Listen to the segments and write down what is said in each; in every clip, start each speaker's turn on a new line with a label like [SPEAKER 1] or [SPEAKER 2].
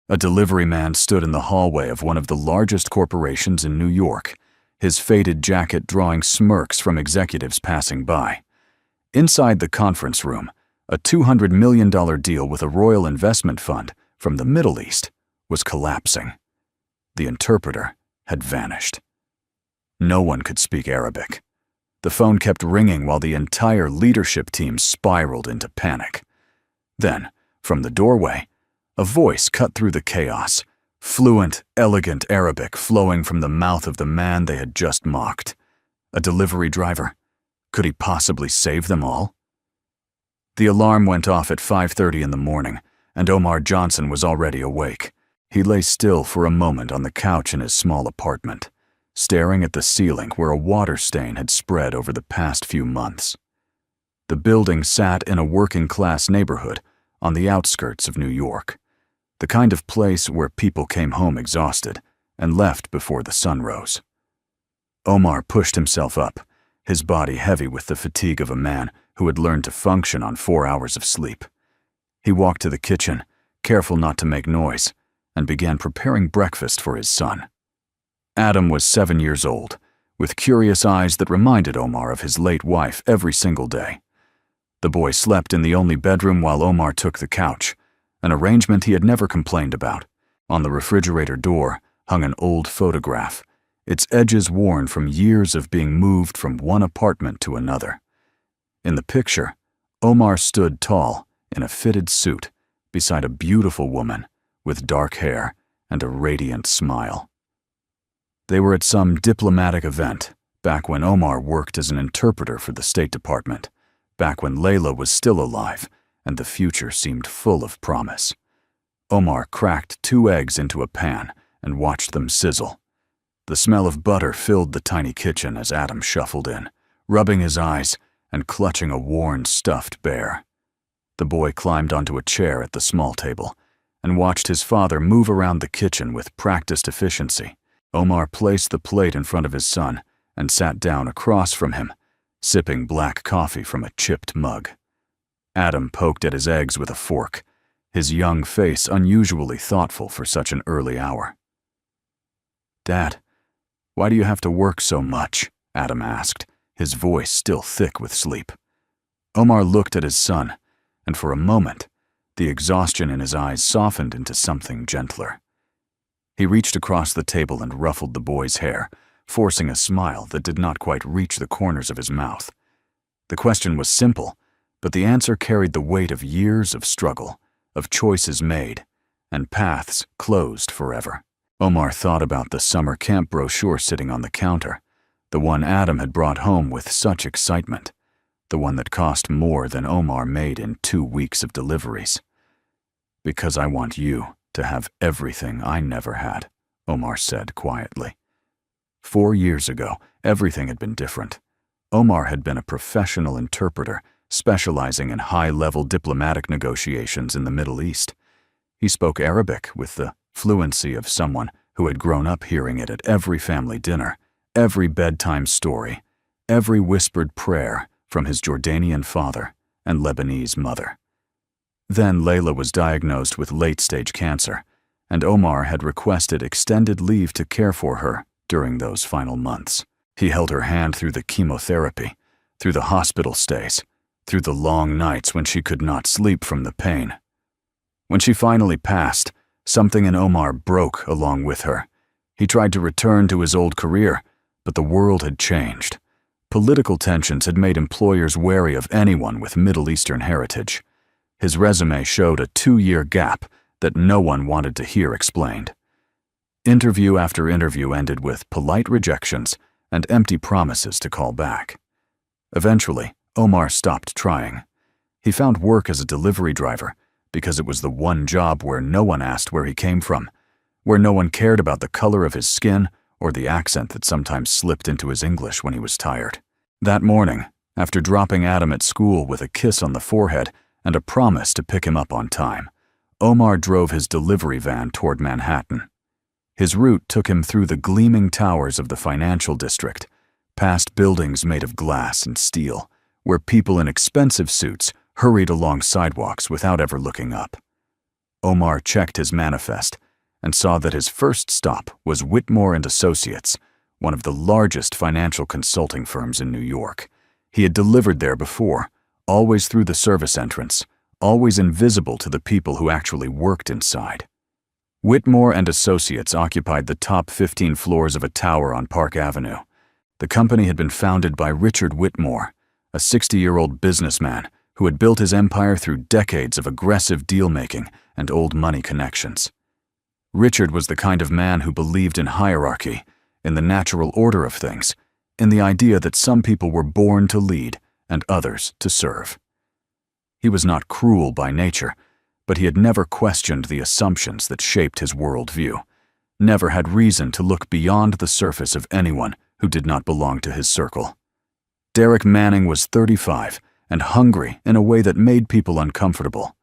[SPEAKER 1] A delivery man stood in the hallway of one of the largest corporations in New York, his faded jacket drawing smirks from executives passing by. Inside the conference room, a $200 million deal with a royal investment fund from the Middle East was collapsing. The interpreter had vanished. No one could speak Arabic. The phone kept ringing while the entire leadership team spiraled into panic. Then, from the doorway, a voice cut through the chaos, fluent, elegant Arabic flowing from the mouth of the man they had just mocked. A delivery driver. Could he possibly save them all? The alarm went off at 5:30 in the morning, and Omar Johnson was already awake. He lay still for a moment on the couch in his small apartment, staring at the ceiling where a water stain had spread over the past few months. The building sat in a working-class neighborhood on the outskirts of New York, the kind of place where people came home exhausted and left before the sun rose. Omar pushed himself up, his body heavy with the fatigue of a man who had learned to function on 4 hours of sleep. He walked to the kitchen, careful not to make noise, and began preparing breakfast for his son. Adam was 7 years old, with curious eyes that reminded Omar of his late wife every single day. The boy slept in the only bedroom while Omar took the couch, an arrangement he had never complained about. On the refrigerator door hung an old photograph, its edges worn from years of being moved from one apartment to another. In the picture, Omar stood tall in a fitted suit beside a beautiful woman with dark hair and a radiant smile. They were at some diplomatic event back when Omar worked as an interpreter for the State Department, back when Layla was still alive and the future seemed full of promise. Omar cracked 2 eggs into a pan and watched them sizzle. The smell of butter filled the tiny kitchen as Adam shuffled in, rubbing his eyes and clutching a worn stuffed bear. The boy climbed onto a chair at the small table and watched his father move around the kitchen with practiced efficiency. Omar placed the plate in front of his son and sat down across from him, sipping black coffee from a chipped mug. Adam poked at his eggs with a fork, his young face unusually thoughtful for such an early hour. "Dad, why do you have to work so much?" Adam asked, his voice still thick with sleep. Omar looked at his son, and for a moment, the exhaustion in his eyes softened into something gentler. He reached across the table and ruffled the boy's hair, forcing a smile that did not quite reach the corners of his mouth. The question was simple, but the answer carried the weight of years of struggle, of choices made, and paths closed forever. Omar thought about the summer camp brochure sitting on the counter, the one Adam had brought home with such excitement, the one that cost more than Omar made in 2 weeks of deliveries. "Because I want you to have everything I never had," Omar said quietly. 4 years ago, everything had been different. Omar had been a professional interpreter, specializing in high-level diplomatic negotiations in the Middle East. He spoke Arabic with the fluency of someone who had grown up hearing it at every family dinner, every bedtime story, every whispered prayer from his Jordanian father and Lebanese mother. Then Layla was diagnosed with late-stage cancer, and Omar had requested extended leave to care for her during those final months. He held her hand through the chemotherapy, through the hospital stays, through the long nights when she could not sleep from the pain. When she finally passed, something in Omar broke along with her. He tried to return to his old career, but the world had changed. Political tensions had made employers wary of anyone with Middle Eastern heritage. His resume showed a 2-year gap that no one wanted to hear explained. Interview after interview ended with polite rejections and empty promises to call back. Eventually, Omar stopped trying. He found work as a delivery driver because it was the one job where no one asked where he came from, where no one cared about the color of his skin or the accent that sometimes slipped into his English when he was tired. That morning, after dropping Adam at school with a kiss on the forehead and a promise to pick him up on time, Omar drove his delivery van toward Manhattan. His route took him through the gleaming towers of the financial district, past buildings made of glass and steel, where people in expensive suits hurried along sidewalks without ever looking up. Omar checked his manifest and saw that his first stop was Whitmore and Associates, one of the largest financial consulting firms in New York. He had delivered there before, always through the service entrance, always invisible to the people who actually worked inside. Whitmore and Associates occupied the top 15 floors of a tower on Park Avenue. The company had been founded by Richard Whitmore, a 60-year-old businessman who had built his empire through decades of aggressive deal-making and old money connections. Richard was the kind of man who believed in hierarchy, in the natural order of things, in the idea that some people were born to lead and others to serve. He was not cruel by nature, but he had never questioned the assumptions that shaped his worldview, never had reason to look beyond the surface of anyone who did not belong to his circle. Derek Manning was 35 and hungry in a way that made people uncomfortable.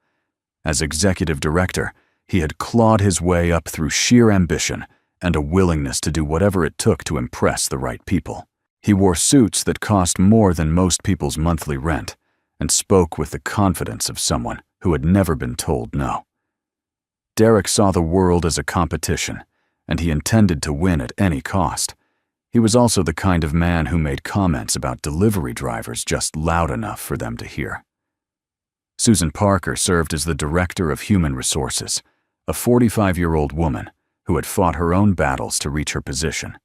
[SPEAKER 1] As executive director, he had clawed his way up through sheer ambition and a willingness to do whatever it took to impress the right people. He wore suits that cost more than most people's monthly rent and spoke with the confidence of someone who had never been told no. Derek saw the world as a competition, and he intended to win at any cost. He was also the kind of man who made comments about delivery drivers just loud enough for them to hear. Susan Parker served as the Director of Human Resources, a 45-year-old woman who had fought her own battles to reach her position.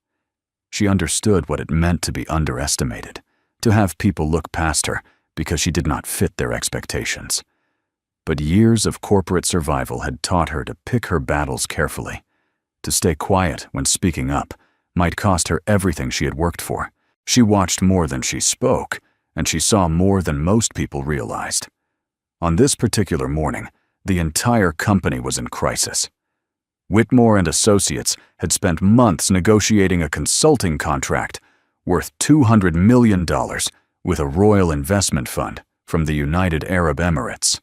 [SPEAKER 1] She understood what it meant to be underestimated, to have people look past her because she did not fit their expectations. But years of corporate survival had taught her to pick her battles carefully. To stay quiet when speaking up might cost her everything she had worked for. She watched more than she spoke, and she saw more than most people realized. On this particular morning, the entire company was in crisis. Whitmore and Associates had spent months negotiating a consulting contract worth $200 million with a royal investment fund from the United Arab Emirates.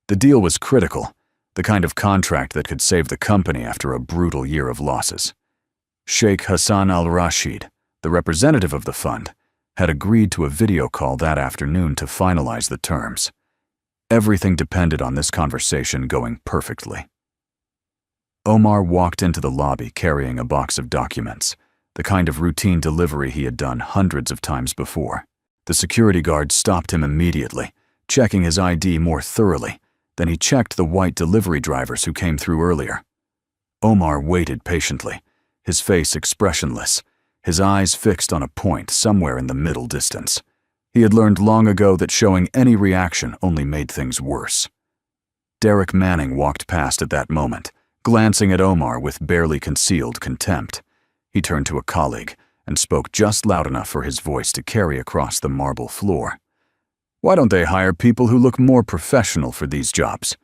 [SPEAKER 1] The deal was critical, the kind of contract that could save the company after a brutal year of losses. Sheikh Hassan al-Rashid, the representative of the fund, had agreed to a video call that afternoon to finalize the terms. Everything depended on this conversation going perfectly. Omar walked into the lobby carrying a box of documents, the kind of routine delivery he had done hundreds of times before. The security guard stopped him immediately, checking his ID more thoroughly than he checked the white delivery drivers who came through earlier. Omar waited patiently, his face expressionless, his eyes fixed on a point somewhere in the middle distance. He had learned long ago that showing any reaction only made things worse. Derek Manning walked past at that moment, glancing at Omar with barely concealed contempt. He turned to a colleague and spoke just loud enough for his voice to carry across the marble floor. "Why don't they hire people who look more professional for these jobs?"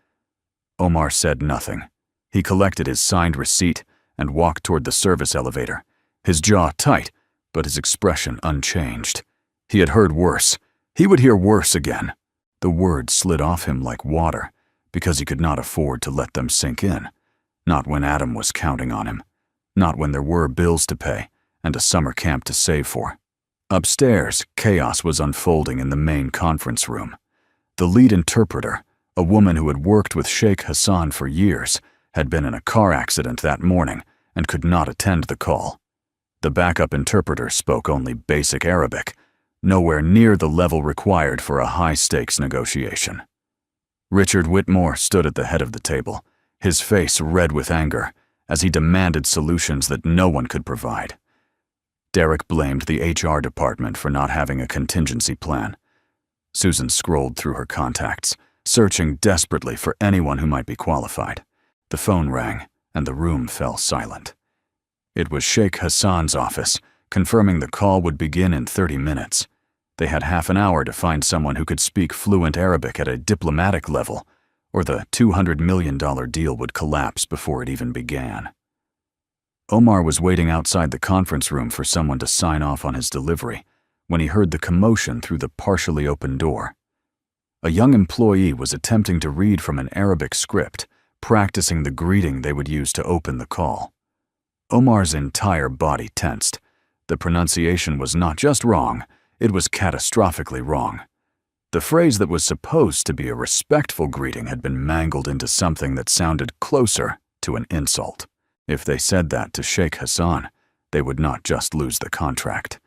[SPEAKER 1] Omar said nothing. He collected his signed receipt and walked toward the service elevator, his jaw tight, but his expression unchanged. He had heard worse. He would hear worse again. The words slid off him like water, because he could not afford to let them sink in. Not when Adam was counting on him. Not when there were bills to pay and a summer camp to save for. Upstairs, chaos was unfolding in the main conference room. The lead interpreter, a woman who had worked with Sheikh Hassan for years, had been in a car accident that morning and could not attend the call. The backup interpreter spoke only basic Arabic, nowhere near the level required for a high-stakes negotiation. Richard Whitmore stood at the head of the table, his face red with anger, as he demanded solutions that no one could provide. Derek blamed the HR department for not having a contingency plan. Susan scrolled through her contacts, searching desperately for anyone who might be qualified. The phone rang, and the room fell silent. It was Sheikh Hassan's office, confirming the call would begin in 30 minutes. They had half an hour to find someone who could speak fluent Arabic at a diplomatic level, or the $200 million deal would collapse before it even began. Omar was waiting outside the conference room for someone to sign off on his delivery when he heard the commotion through the partially open door. A young employee was attempting to read from an Arabic script, practicing the greeting they would use to open the call. Omar's entire body tensed. The pronunciation was not just wrong, it was catastrophically wrong. The phrase that was supposed to be a respectful greeting had been mangled into something that sounded closer to an insult. If they said that to Sheikh Hassan, they would not just lose the contract.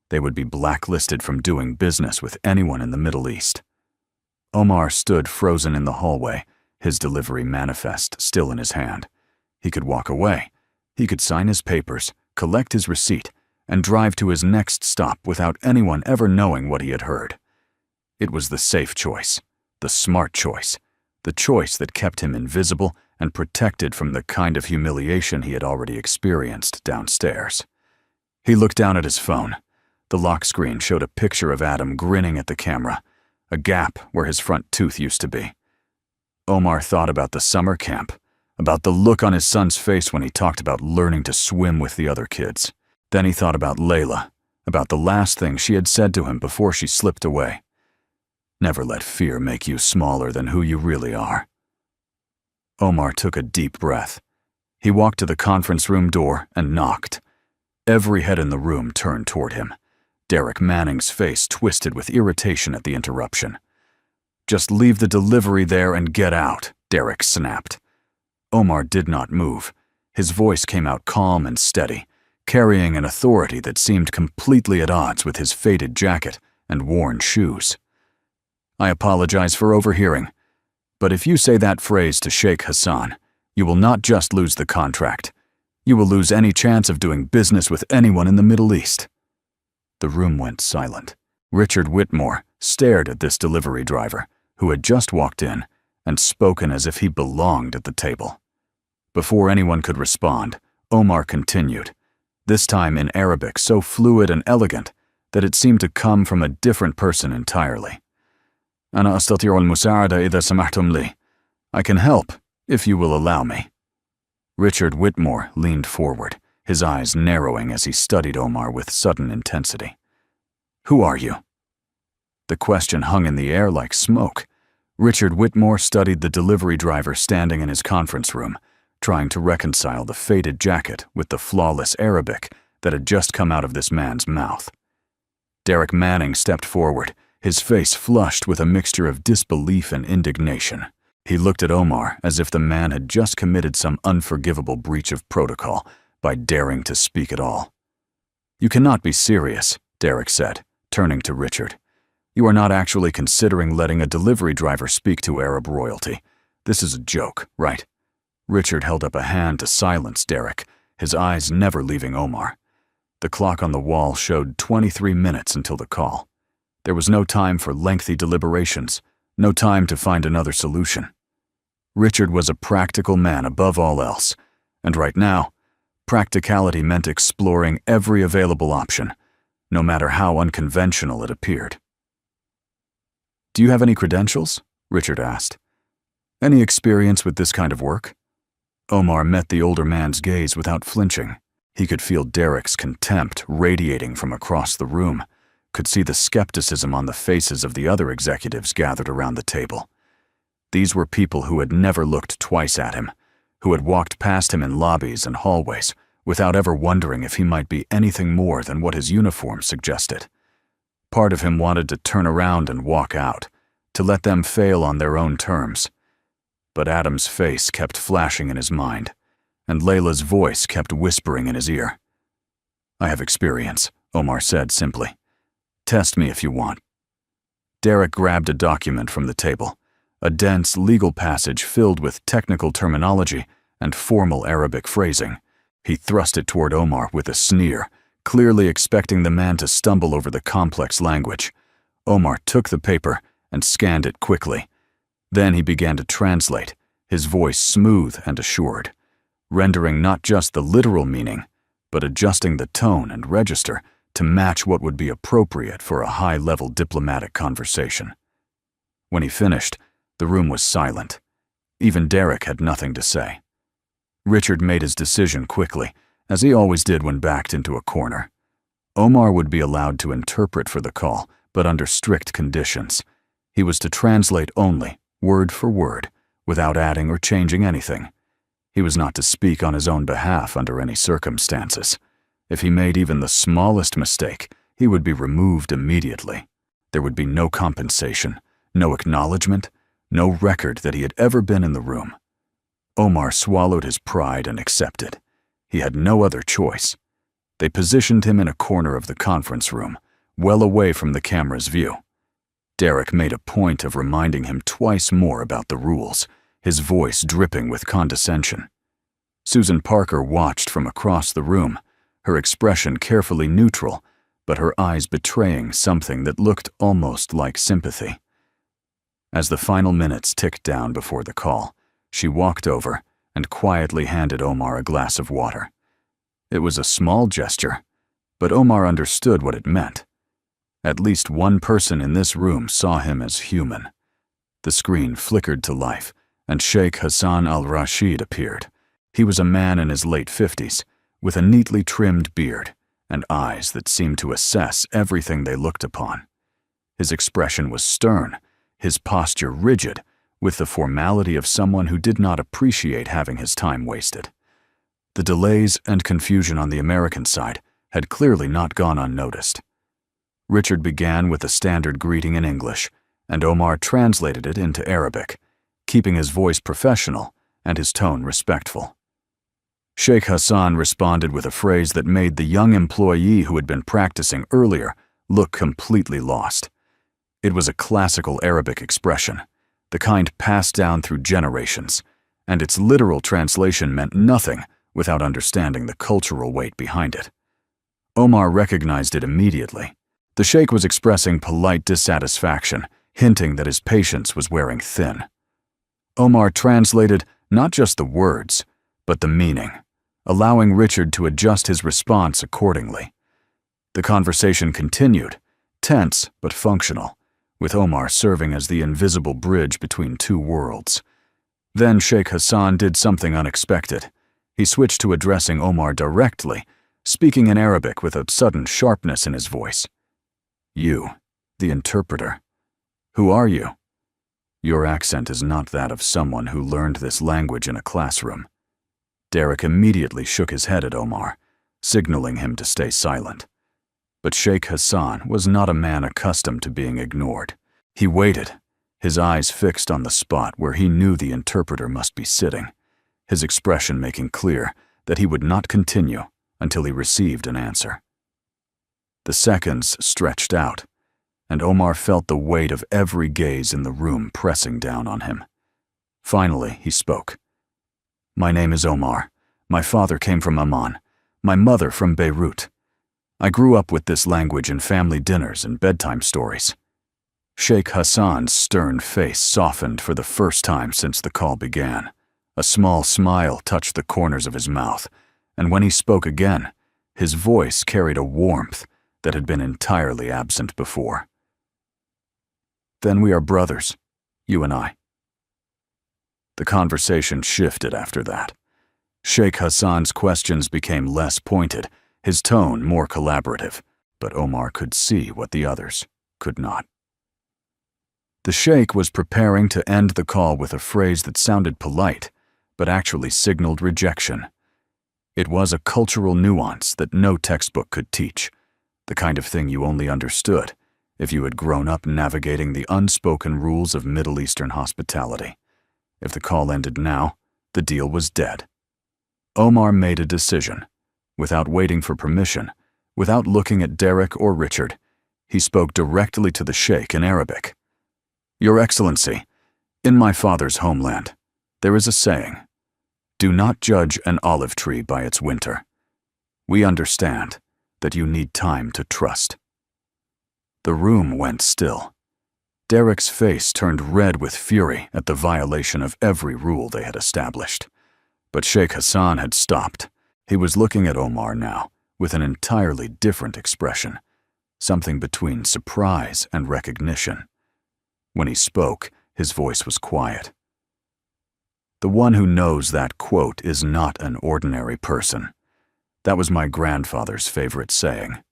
[SPEAKER 1] They would be blacklisted from doing business with anyone in the Middle East. Omar stood frozen in the hallway, his delivery manifest still in his hand. He could walk away. He could sign his papers, collect his receipt, and drive to his next stop without anyone ever knowing what he had heard. It was the safe choice, the smart choice, the choice that kept him invisible and protected from the kind of humiliation he had already experienced downstairs. He looked down at his phone. The lock screen showed a picture of Adam grinning at the camera, a gap where his front tooth used to be. Omar thought about the summer camp, about the look on his son's face when he talked about learning to swim with the other kids. Then he thought about Layla, about the last thing she had said to him before she slipped away. Never let fear make you smaller than who you really are. Omar took a deep breath. He walked to the conference room door and knocked. Every head in the room turned toward him. Derek Manning's face twisted with irritation at the interruption. "Just leave the delivery there and get out," Derek snapped. Omar did not move. His voice came out calm and steady, carrying an authority that seemed completely at odds with his faded jacket and worn shoes. "I apologize for overhearing, but if you say that phrase to Sheikh Hassan, you will not just lose the contract. You will lose any chance of doing business with anyone in the Middle East." The room went silent. Richard Whitmore stared at this delivery driver, who had just walked in and spoken as if he belonged at the table. Before anyone could respond, Omar continued, this time in Arabic so fluid and elegant that it seemed to come from a different person entirely. "أنا أستطيع المساعدة إذا سمحتم لي. I can help, if you will allow me." Richard Whitmore leaned forward, his eyes narrowing as he studied Omar with sudden intensity. "Who are you?" The question hung in the air like smoke. Richard Whitmore studied the delivery driver standing in his conference room, trying to reconcile the faded jacket with the flawless Arabic that had just come out of this man's mouth. Derek Manning stepped forward, his face flushed with a mixture of disbelief and indignation. He looked at Omar as if the man had just committed some unforgivable breach of protocol by daring to speak at all. "You cannot be serious," Derek said, turning to Richard. "You are not actually considering letting a delivery driver speak to Arab royalty. This is a joke, right?" Richard held up a hand to silence Derek, his eyes never leaving Omar. The clock on the wall showed 23 minutes until the call. There was no time for lengthy deliberations, no time to find another solution. Richard was a practical man above all else, and right now, practicality meant exploring every available option, no matter how unconventional it appeared. "Do you have any credentials?" Richard asked. "Any experience with this kind of work?" Omar met the older man's gaze without flinching. He could feel Derek's contempt radiating from across the room, could see the skepticism on the faces of the other executives gathered around the table. These were people who had never looked twice at him, who had walked past him in lobbies and hallways without ever wondering if he might be anything more than what his uniform suggested. Part of him wanted to turn around and walk out, to let them fail on their own terms. But Adam's face kept flashing in his mind, and Layla's voice kept whispering in his ear. "I have experience," Omar said simply. "Test me if you want." Derek grabbed a document from the table, a dense legal passage filled with technical terminology and formal Arabic phrasing. He thrust it toward Omar with a sneer, clearly expecting the man to stumble over the complex language. Omar took the paper and scanned it quickly. Then he began to translate, his voice smooth and assured, rendering not just the literal meaning, but adjusting the tone and register to match what would be appropriate for a high-level diplomatic conversation. When he finished, the room was silent. Even Derek had nothing to say. Richard made his decision quickly, as he always did when backed into a corner. Omar would be allowed to interpret for the call, but under strict conditions. He was to translate only, word for word, without adding or changing anything. He was not to speak on his own behalf under any circumstances. If he made even the smallest mistake, he would be removed immediately. There would be no compensation, no acknowledgement, no record that he had ever been in the room. Omar swallowed his pride and accepted. He had no other choice. They positioned him in a corner of the conference room, well away from the camera's view. Derek made a point of reminding him twice more about the rules, his voice dripping with condescension. Susan Parker watched from across the room, her expression carefully neutral, but her eyes betraying something that looked almost like sympathy. As the final minutes ticked down before the call, she walked over and quietly handed Omar a glass of water. It was a small gesture, but Omar understood what it meant. At least one person in this room saw him as human. The screen flickered to life, and Sheikh Hassan al-Rashid appeared. He was a man in his late 50s, with a neatly trimmed beard and eyes that seemed to assess everything they looked upon. His expression was stern, his posture rigid, with the formality of someone who did not appreciate having his time wasted. The delays and confusion on the American side had clearly not gone unnoticed. Richard began with a standard greeting in English, and Omar translated it into Arabic, keeping his voice professional and his tone respectful. Sheikh Hassan responded with a phrase that made the young employee who had been practicing earlier look completely lost. It was a classical Arabic expression, the kind passed down through generations, and its literal translation meant nothing without understanding the cultural weight behind it. Omar recognized it immediately. The sheikh was expressing polite dissatisfaction, hinting that his patience was wearing thin. Omar translated not just the words, but the meaning, allowing Richard to adjust his response accordingly. The conversation continued, tense but functional, with Omar serving as the invisible bridge between two worlds. Then Sheikh Hassan did something unexpected. He switched to addressing Omar directly, speaking in Arabic with a sudden sharpness in his voice. "You, the interpreter. Who are you? Your accent is not that of someone who learned this language in a classroom." Derek immediately shook his head at Omar, signaling him to stay silent. But Sheikh Hassan was not a man accustomed to being ignored. He waited, his eyes fixed on the spot where he knew the interpreter must be sitting, his expression making clear that he would not continue until he received an answer. The seconds stretched out, and Omar felt the weight of every gaze in the room pressing down on him. Finally, he spoke. "My name is Omar. My father came from Amman, my mother from Beirut. I grew up with this language in family dinners and bedtime stories." Sheikh Hassan's stern face softened for the first time since the call began. A small smile touched the corners of his mouth, and when he spoke again, his voice carried a warmth that had been entirely absent before. "Then we are brothers, you and I." The conversation shifted after that. Sheikh Hassan's questions became less pointed, his tone more collaborative, but Omar could see what the others could not. The sheikh was preparing to end the call with a phrase that sounded polite, but actually signaled rejection. It was a cultural nuance that no textbook could teach, the kind of thing you only understood if you had grown up navigating the unspoken rules of Middle Eastern hospitality. If the call ended now, the deal was dead. Omar made a decision. Without waiting for permission, without looking at Derek or Richard, he spoke directly to the sheikh in Arabic. "Your Excellency, in my father's homeland, there is a saying, 'Do not judge an olive tree by its winter.' We understand that you need time to trust." The room went still. Derek's face turned red with fury at the violation of every rule they had established. But Sheikh Hassan had stopped. He was looking at Omar now with an entirely different expression, something between surprise and recognition. When he spoke, his voice was quiet. "The one who knows that quote is not an ordinary person." That was my grandfather's favorite saying.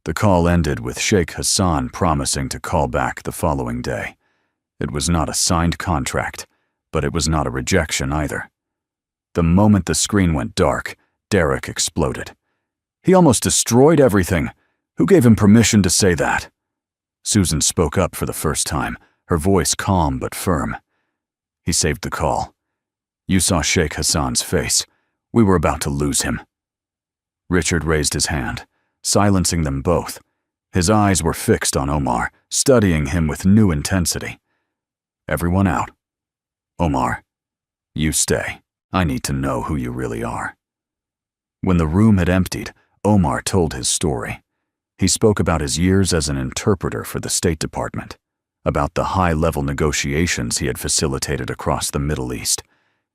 [SPEAKER 1] The call ended with Sheikh Hassan promising to call back the following day. It was not a signed contract, but it was not a rejection either. The moment the screen went dark, Derek exploded. "He almost destroyed everything. Who gave him permission to say that?" Susan spoke up for the first time, her voice calm but firm. He saved the call. You saw Sheikh Hassan's face. We were about to lose him. Richard raised his hand, silencing them both. His eyes were fixed on Omar, studying him with new intensity. Everyone out. Omar, you stay. I need to know who you really are. When the room had emptied, Omar told his story. He spoke about his years as an interpreter for the State Department, about the high-level negotiations he had facilitated across the Middle East.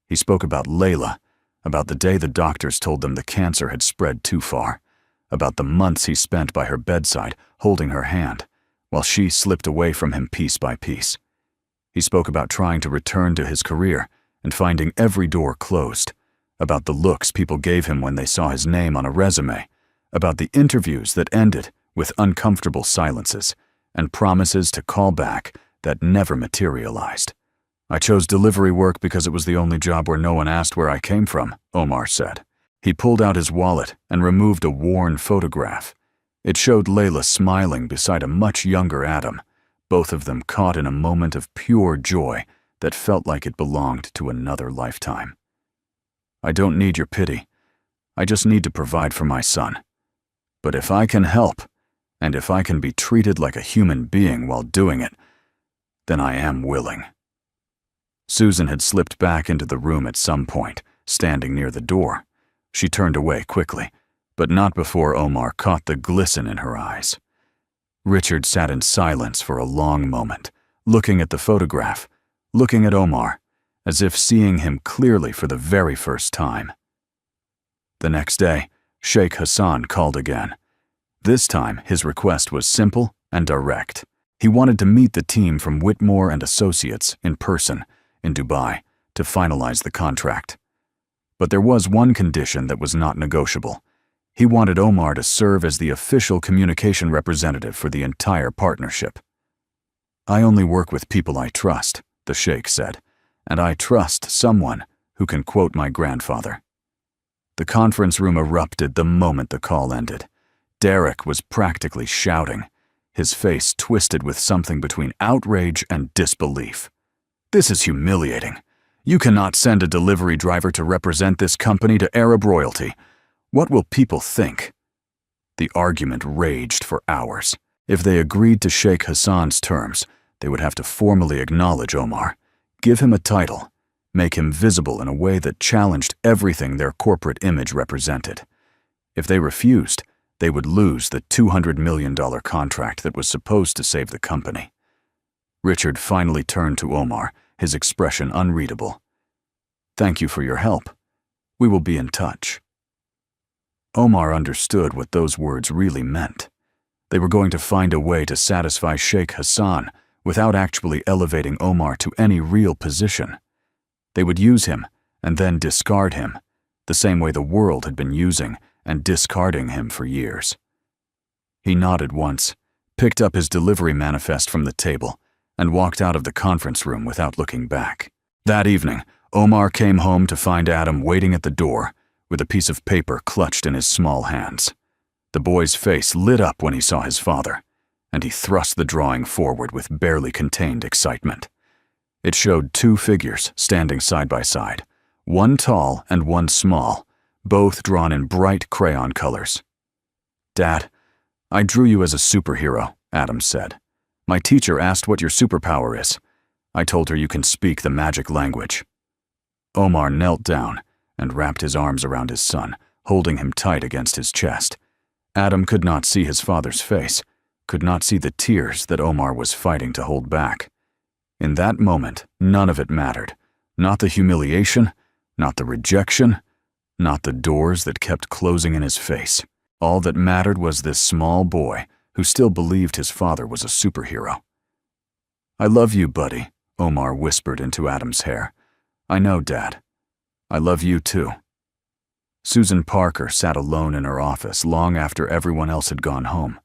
[SPEAKER 1] He spoke about Layla, about the day the doctors told them the cancer had spread too far, about the months he spent by her bedside holding her hand, while she slipped away from him piece by piece. He spoke about trying to return to his career and finding every door closed, about the looks people gave him when they saw his name on a resume, about the interviews that ended with uncomfortable silences and promises to call back that never materialized. I chose delivery work because it was the only job where no one asked where I came from, Omar said. He pulled out his wallet and removed a worn photograph. It showed Layla smiling beside a much younger Adam, both of them caught in a moment of pure joy that felt like it belonged to another lifetime. I don't need your pity. I just need to provide for my son. But if I can help, and if I can be treated like a human being while doing it, then I am willing. Susan had slipped back into the room at some point, standing near the door. She turned away quickly, but not before Omar caught the glisten in her eyes. Richard sat in silence for a long moment, looking at the photograph, looking at Omar, as if seeing him clearly for the very first time. The next day, Sheikh Hassan called again. This time, his request was simple and direct. He wanted to meet the team from Whitmore and Associates in person in Dubai to finalize the contract. But there was one condition that was not negotiable. He wanted Omar to serve as the official communication representative for the entire partnership. I only work with people I trust, the Sheikh said, and I trust someone who can quote my grandfather. The conference room erupted the moment the call ended. Derek was practically shouting, his face twisted with something between outrage and disbelief. This is humiliating. You cannot send a delivery driver to represent this company to Arab royalty. What will people think? The argument raged for hours. If they agreed to Sheikh Hassan's terms, they would have to formally acknowledge Omar, give him a title, make him visible in a way that challenged everything their corporate image represented. If they refused, they would lose the $200 million contract that was supposed to save the company. Richard finally turned to Omar, his expression unreadable. Thank you for your help. We will be in touch. Omar understood what those words really meant. They were going to find a way to satisfy Sheikh Hassan without actually elevating Omar to any real position. They would use him and then discard him, the same way the world had been using and discarding him for years. He nodded once, picked up his delivery manifest from the table, and walked out of the conference room without looking back. That evening, Omar came home to find Adam waiting at the door with a piece of paper clutched in his small hands. The boy's face lit up when he saw his father, and he thrust the drawing forward with barely contained excitement. It showed two figures standing side by side, one tall and one small, both drawn in bright crayon colors. Dad, I drew you as a superhero, Adam said. My teacher asked what your superpower is. I told her you can speak the magic language. Omar knelt down and wrapped his arms around his son, holding him tight against his chest. Adam could not see his father's face, could not see the tears that Omar was fighting to hold back. In that moment, none of it mattered. Not the humiliation, not the rejection, not the doors that kept closing in his face. All that mattered was this small boy who still believed his father was a superhero. I love you, buddy, Omar whispered into Adam's hair. I know, Dad. I love you too. Susan Parker sat alone in her office long after everyone else had gone home.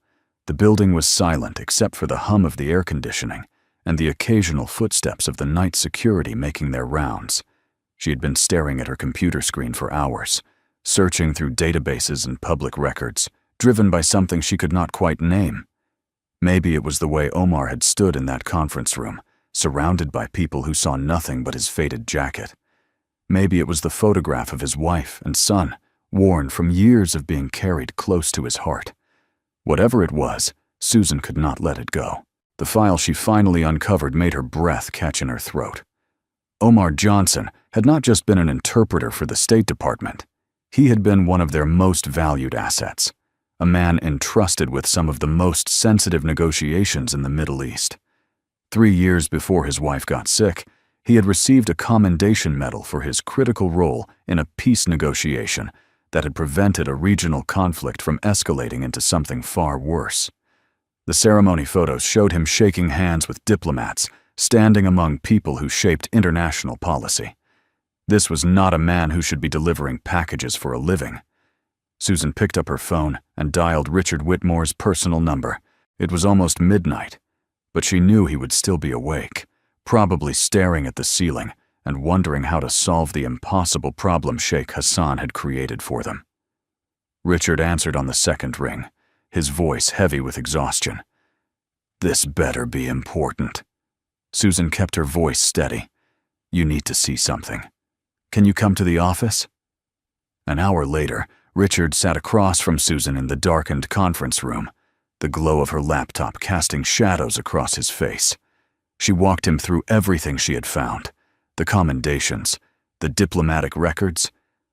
[SPEAKER 1] The building was silent except for the hum of the air conditioning and the occasional footsteps of the night security making their rounds. She had been staring at her computer screen for hours, searching through databases and public records, driven by something she could not quite name. Maybe it was the way Omar had stood in that conference room, surrounded by people who saw nothing but his faded jacket. Maybe it was the photograph of his wife and son, worn from years of being carried close to his heart. Whatever it was, Susan could not let it go. The file she finally uncovered made her breath catch in her throat. Omar Johnson had not just been an interpreter for the State Department. He had been one of their most valued assets, a man entrusted with some of the most sensitive negotiations in the Middle East. 3 years before his wife got sick, he had received a commendation medal for his critical role in a peace negotiation that had prevented a regional conflict from escalating into something far worse. The ceremony photos showed him shaking hands with diplomats, standing among people who shaped international policy. This was not a man who should be delivering packages for a living. Susan picked up her phone and dialed Richard Whitmore's personal number. It was almost midnight, but she knew he would still be awake, probably staring at the ceiling and wondering how to solve the impossible problem Sheikh Hassan had created for them. Richard answered on the second ring, his voice heavy with exhaustion. "This better be important." Susan kept her voice steady. "You need to see something. Can you come to the office?" An hour later, Richard sat across from Susan in the darkened conference room, the glow of her laptop casting shadows across his face. She walked him through everything she had found, the commendations, the diplomatic records,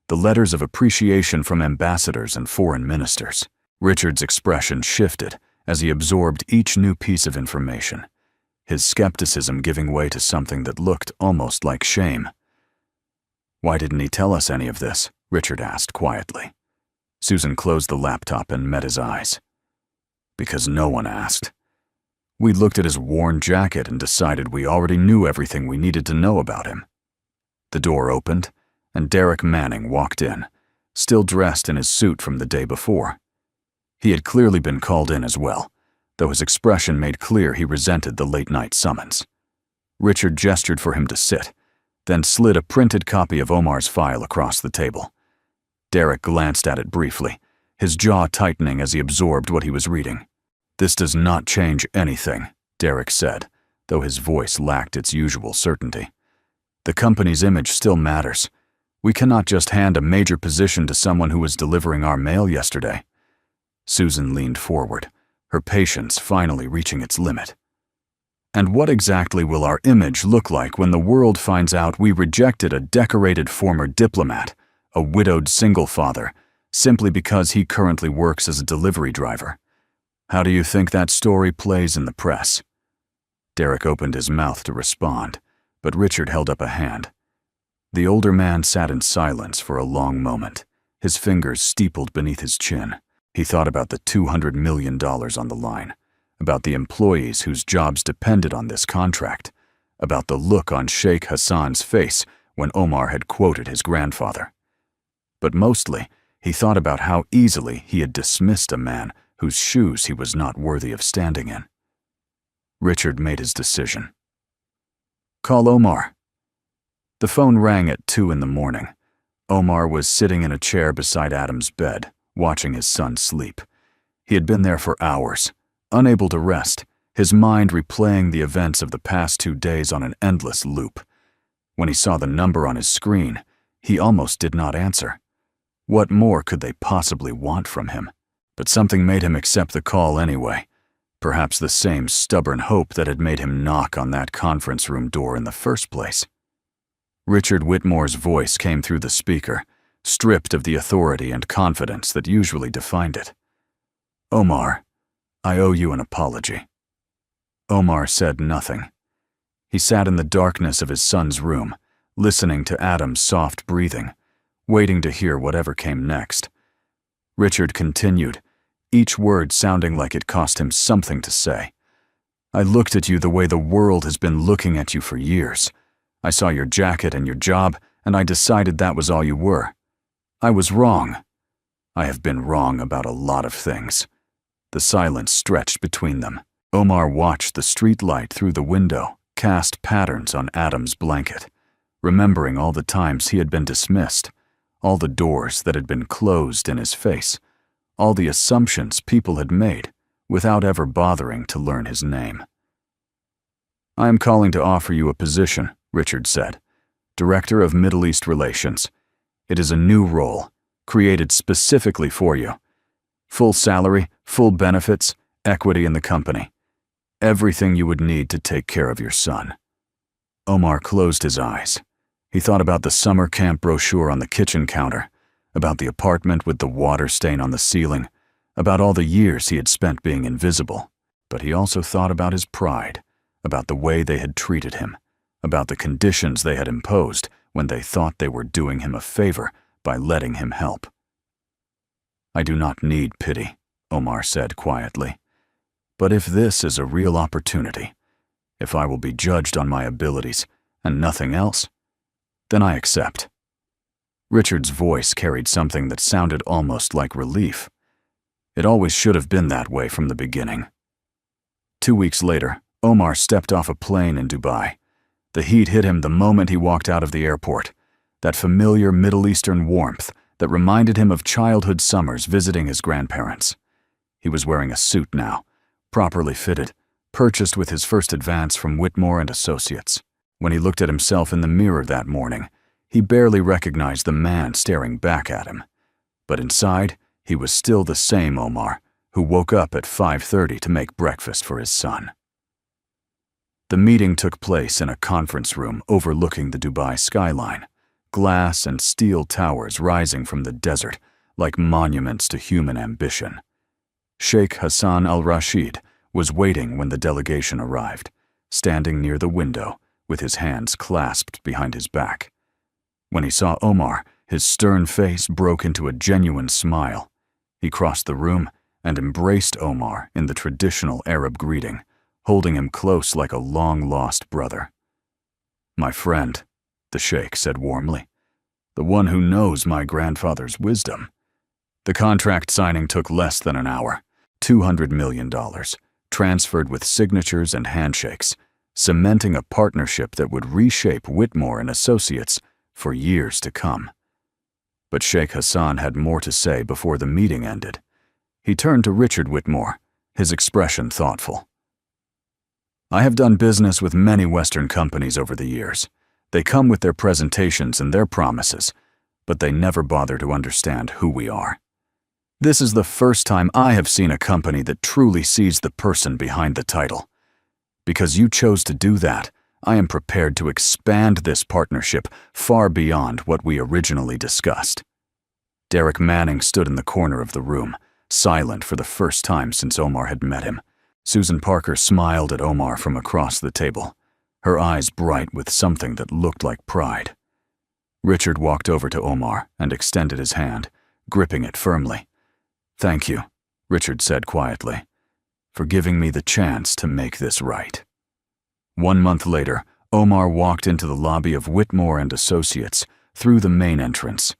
[SPEAKER 1] the letters of appreciation from ambassadors and foreign ministers. Richard's expression shifted as he absorbed each new piece of information, his skepticism giving way to something that looked almost like shame. "Why didn't he tell us any of this?" Richard asked quietly. Susan closed the laptop and met his eyes. "Because no one asked. We looked at his worn jacket and decided we already knew everything we needed to know about him." The door opened, and Derek Manning walked in, still dressed in his suit from the day before. He had clearly been called in as well, though his expression made clear he resented the late-night summons. Richard gestured for him to sit, then slid a printed copy of Omar's file across the table. Derek glanced at it briefly, his jaw tightening as he absorbed what he was reading. "This does not change anything," Derek said, though his voice lacked its usual certainty. "The company's image still matters. We cannot just hand a major position to someone who was delivering our mail yesterday." Susan leaned forward, her patience finally reaching its limit. "And what exactly will our image look like when the world finds out we rejected a decorated former diplomat, a widowed single father, simply because he currently works as a delivery driver? How do you think that story plays in the press?" Derek opened his mouth to respond, but Richard held up a hand. The older man sat in silence for a long moment, his fingers steepled beneath his chin. He thought about the $200 million on the line, about the employees whose jobs depended on this contract, about the look on Sheikh Hassan's face when Omar had quoted his grandfather. But mostly, he thought about how easily he had dismissed a man whose shoes he was not worthy of standing in. Richard made his decision. "Call Omar." The phone rang at 2 in the morning. Omar was sitting in a chair beside Adam's bed, watching his son sleep. He had been there for hours, unable to rest, his mind replaying the events of the past 2 days on an endless loop. When he saw the number on his screen, he almost did not answer. What more could they possibly want from him? But something made him accept the call anyway, perhaps the same stubborn hope that had made him knock on that conference room door in the first place. Richard Whitmore's voice came through the speaker, stripped of the authority and confidence that usually defined it. "Omar, I owe you an apology." Omar said nothing. He sat in the darkness of his son's room, listening to Adam's soft breathing, waiting to hear whatever came next. Richard continued, each word sounding like it cost him something to say. "I looked at you the way the world has been looking at you for years. I saw your jacket and your job, and I decided that was all you were. I was wrong. I have been wrong about a lot of things." The silence stretched between them. Omar watched the street light through the window cast patterns on Adam's blanket, remembering all the times he had been dismissed, all the doors that had been closed in his face, all the assumptions people had made, without ever bothering to learn his name. "I am calling to offer you a position," Richard said. "Director of Middle East Relations. It is a new role, created specifically for you. Full salary, full benefits, equity in the company. Everything you would need to take care of your son." Omar closed his eyes. He thought about the summer camp brochure on the kitchen counter, about the apartment with the water stain on the ceiling, about all the years he had spent being invisible. But he also thought about his pride, about the way they had treated him, about the conditions they had imposed when they thought they were doing him a favor by letting him help. "I do not need pity," Omar said quietly. "But if this is a real opportunity, if I will be judged on my abilities and nothing else, then I accept." Richard's voice carried something that sounded almost like relief. It always should have been that way from the beginning. 2 weeks later, Omar stepped off a plane in Dubai. The heat hit him the moment he walked out of the airport, that familiar Middle Eastern warmth that reminded him of childhood summers visiting his grandparents. He was wearing a suit now, properly fitted, purchased with his first advance from Whitmore and Associates. When he looked at himself in the mirror that morning, he barely recognized the man staring back at him. But inside, he was still the same Omar, who woke up at 5:30 to make breakfast for his son. The meeting took place in a conference room overlooking the Dubai skyline, glass and steel towers rising from the desert like monuments to human ambition. Sheikh Hassan al-Rashid was waiting when the delegation arrived, standing near the window with his hands clasped behind his back. When he saw Omar, his stern face broke into a genuine smile. He crossed the room and embraced Omar in the traditional Arab greeting, holding him close like a long-lost brother. "My friend," the sheikh said warmly, "the one who knows my grandfather's wisdom." The contract signing took less than an hour, $200 million, transferred with signatures and handshakes, cementing a partnership that would reshape Whitmore and Associates for years to come. But Sheikh Hassan had more to say before the meeting ended. He turned to Richard Whitmore, his expression thoughtful. "I have done business with many Western companies over the years. They come with their presentations and their promises, but they never bother to understand who we are. This is the first time I have seen a company that truly sees the person behind the title. Because you chose to do that, I am prepared to expand this partnership far beyond what we originally discussed." Derek Manning stood in the corner of the room, silent for the first time since Omar had met him. Susan Parker smiled at Omar from across the table, her eyes bright with something that looked like pride. Richard walked over to Omar and extended his hand, gripping it firmly. "Thank you," Richard said quietly, "for giving me the chance to make this right." 1 month later, Omar walked into the lobby of Whitmore and Associates through the main entrance.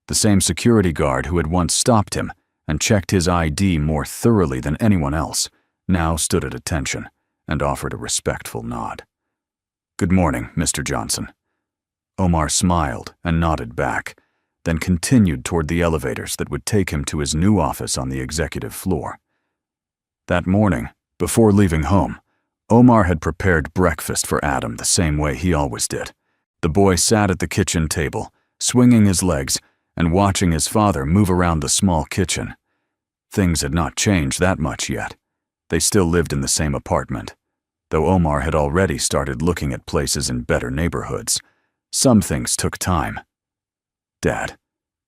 [SPEAKER 1] The same security guard who had once stopped him and checked his ID more thoroughly than anyone else now stood at attention and offered a respectful nod. "Good morning, Mr. Johnson." Omar smiled and nodded back, then continued toward the elevators that would take him to his new office on the executive floor. That morning, before leaving home, Omar had prepared breakfast for Adam the same way he always did. The boy sat at the kitchen table, swinging his legs and watching his father move around the small kitchen. Things had not changed that much yet. They still lived in the same apartment, though Omar had already started looking at places in better neighborhoods. Some things took time. "Dad,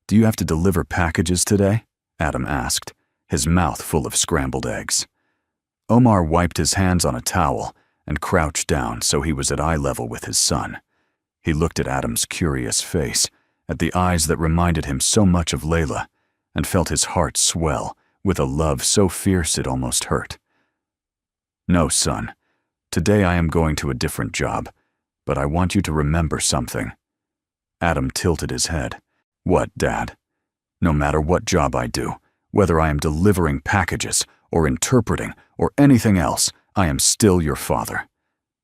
[SPEAKER 1] do you have to deliver packages today?" Adam asked, his mouth full of scrambled eggs. Omar wiped his hands on a towel and crouched down so he was at eye level with his son. He looked at Adam's curious face, at the eyes that reminded him so much of Layla, and felt his heart swell with a love so fierce it almost hurt. "No, son. Today I am going to a different job, but I want you to remember something." Adam tilted his head. "What, Dad?" "No matter what job I do, whether I am delivering packages or interpreting or anything else, I am still your father.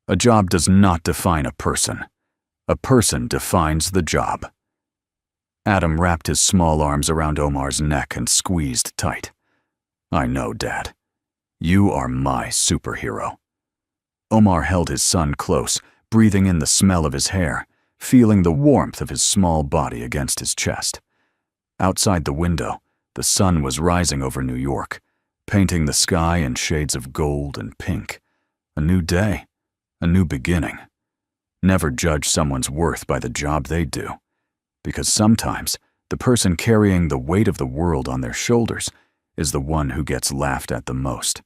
[SPEAKER 1] A job does not define a person. A person defines the job." Adam wrapped his small arms around Omar's neck and squeezed tight. "I know, Dad. You are my superhero." Omar held his son close, breathing in the smell of his hair, feeling the warmth of his small body against his chest. Outside the window, the sun was rising over New York, painting the sky in shades of gold and pink. A new day, a new beginning. Never judge someone's worth by the job they do, because sometimes the person carrying the weight of the world on their shoulders is the one who gets laughed at the most.